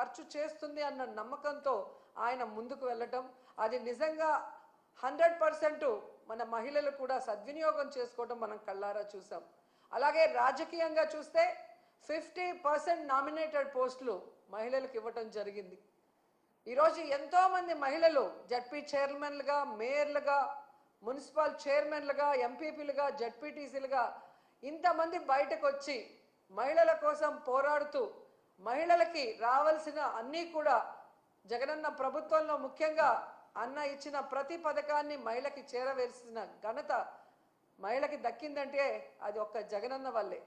ఖర్చు చేస్తుంది అన్న నమ్మకంతో ఆయన ముందుకు వెళ్ళటం, అది నిజంగా 100% మన మహిళలు కూడా సద్వినియోగం చేసుకోవడం మనం కళ్ళారా చూసాం. అలాగే రాజకీయంగా చూస్తే 50% నామినేటెడ్ పోస్టులు మహిళలకు ఇవ్వటం జరిగింది. ఈరోజు ఎంతోమంది మహిళలు జడ్పీ చైర్మన్లుగా, మేయర్లుగా, మున్సిపల్ చైర్మన్లుగా, ఎంపీపీలుగా, జడ్పీటీసీలుగా ఇంతమంది బయటకు వచ్చి మహిళల కోసం పోరాడుతూ మహిళలకి రావాల్సిన అన్నీ కూడా జగనన్న ప్రభుత్వంలో ముఖ్యంగా అన్న ఇచ్చిన ప్రతి పథకాన్ని మహిళకి చేరవేసిన ఘనత మహిళకి దక్కిందంటే అది ఒక్క జగనన్న వల్లే.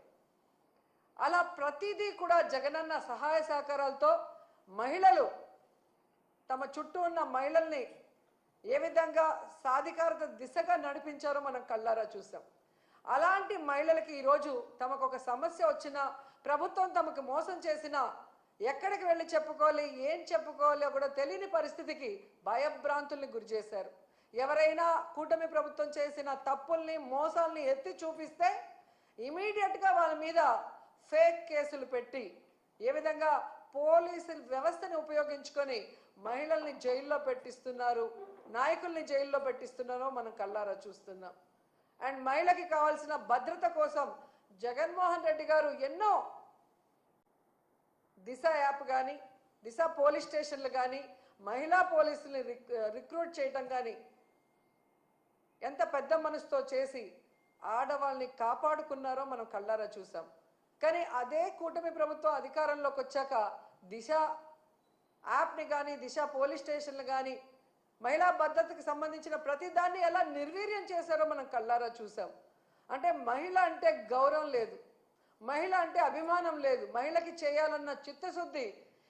అలా ప్రతిదీ కూడా జగనన్న సహాయ సహకారాలతో మహిళలు తమ చుట్టూ ఉన్న మహిళల్ని ఏ విధంగా సాధికారత దిశగా నడిపించారో మనం కళ్ళారా చూసాం. అలాంటి మహిళలకి ఈరోజు తమకు ఒక సమస్య వచ్చినా, ప్రభుత్వం తమకు మోసం చేసినా ఎక్కడికి వెళ్ళి చెప్పుకోవాలి, ఏం చెప్పుకోవాలో కూడా తెలియని పరిస్థితికి భయభ్రాంతుల్ని గురి చేశారు. ఎవరైనా కూటమి ప్రభుత్వం చేసిన తప్పుల్ని, మోసాల్ని ఎత్తి చూపిస్తే ఇమీడియట్గా వాళ్ళ మీద ఫేక్ కేసులు పెట్టి ఏ విధంగా పోలీసు వ్యవస్థని ఉపయోగించుకొని మహిళల్ని జైల్లో పెట్టిస్తున్నారు, నాయకుల్ని జైల్లో పెట్టిస్తున్నారో మనం కళ్ళారా చూస్తున్నాం. అండ్ మహిళకి కావాల్సిన భద్రత కోసం జగన్మోహన్ రెడ్డి గారు ఎన్నో దిశ యాప్ కానీ, దిశ పోలీస్ స్టేషన్లు కానీ, మహిళా పోలీసుల్ని రిక్రూట్ చేయటం కానీ ఎంత పెద్ద మనసుతో చేసి ఆడవాళ్ళని కాపాడుకున్నారో మనం కళ్ళారా చూసాం. కానీ అదే కూటమి ప్రభుత్వం అధికారంలోకి వచ్చాక దిశ యాప్ని కానీ, దిశ పోలీస్ స్టేషన్లు కానీ, మహిళా భద్రతకు సంబంధించిన ప్రతి దాన్ని ఎలా నిర్వీర్యం చేశారో మనం కళ్ళారా చూసాం. అంటే మహిళ అంటే గౌరవం లేదు, మహిళ అంటే అభిమానం లేదు, మహిళకి చేయాలన్న చిత్తశుద్ధి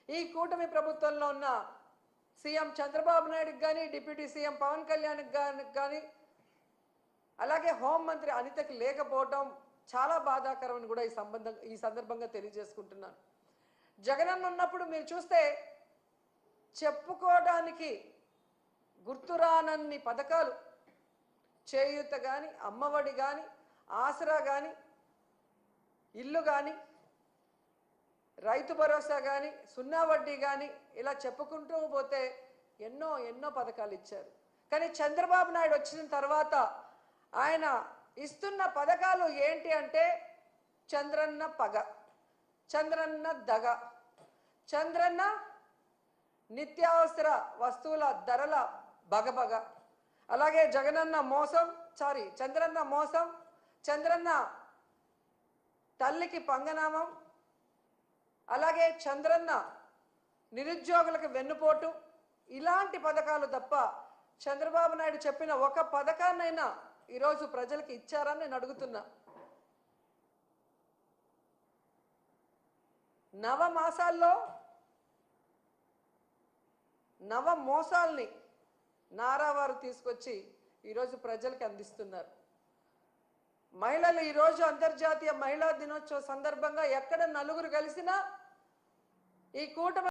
ఈ కూటమి ప్రభుత్వంలో ఉన్న సీఎం చంద్రబాబు నాయుడుకి కానీ, డిప్యూటీ సీఎం పవన్ కళ్యాణ్కి కానీ, అలాగే హోంమంత్రి అనితకి లేకపోవడం చాలా బాధాకరమని కూడా ఈ సందర్భంగా తెలియజేసుకుంటున్నాను. జగనన్న ఉన్నప్పుడు మీరు చూస్తే చెప్పుకోవడానికి గుర్తురానన్ని పథకాలు, చేయూత కానీ, అమ్మఒడి కానీ, ఆసరా కానీ, ఇల్లు కానీ, రైతు భరోసా కానీ, సున్నా వడ్డీ కానీ, ఇలా చెప్పుకుంటూ పోతే ఎన్నో ఎన్నో పథకాలు ఇచ్చారు. కానీ చంద్రబాబు నాయుడు వచ్చిన తర్వాత ఆయన ఇస్తున్న పథకాలు ఏంటి అంటే చంద్రన్న పగ, చంద్రన్న దగ, చంద్రన్న నిత్యావసర వస్తువుల ధరల బగబగ, అలాగే జగనన్న మోసం, చంద్రన్న మోసం, చంద్రన్న తల్లికి పంగనామం, అలాగే చంద్రన్న నిరుద్యోగులకు వెన్నుపోటు, ఇలాంటి పథకాలు తప్ప చంద్రబాబు నాయుడు చెప్పిన ఒక పథకాన్నైనా ఈరోజు ప్రజలకు ఇచ్చారని నేను అడుగుతున్నా. నవమాసాల్లో నవ మోసాల్ని నారావారు తీసుకొచ్చి ఈరోజు ప్రజలకు అందిస్తున్నారు. మహిళలు ఈరోజు అంతర్జాతీయ మహిళా దినోత్సవ సందర్భంగా ఎక్కడ నలుగురు కలిసినా ఈ కూటమి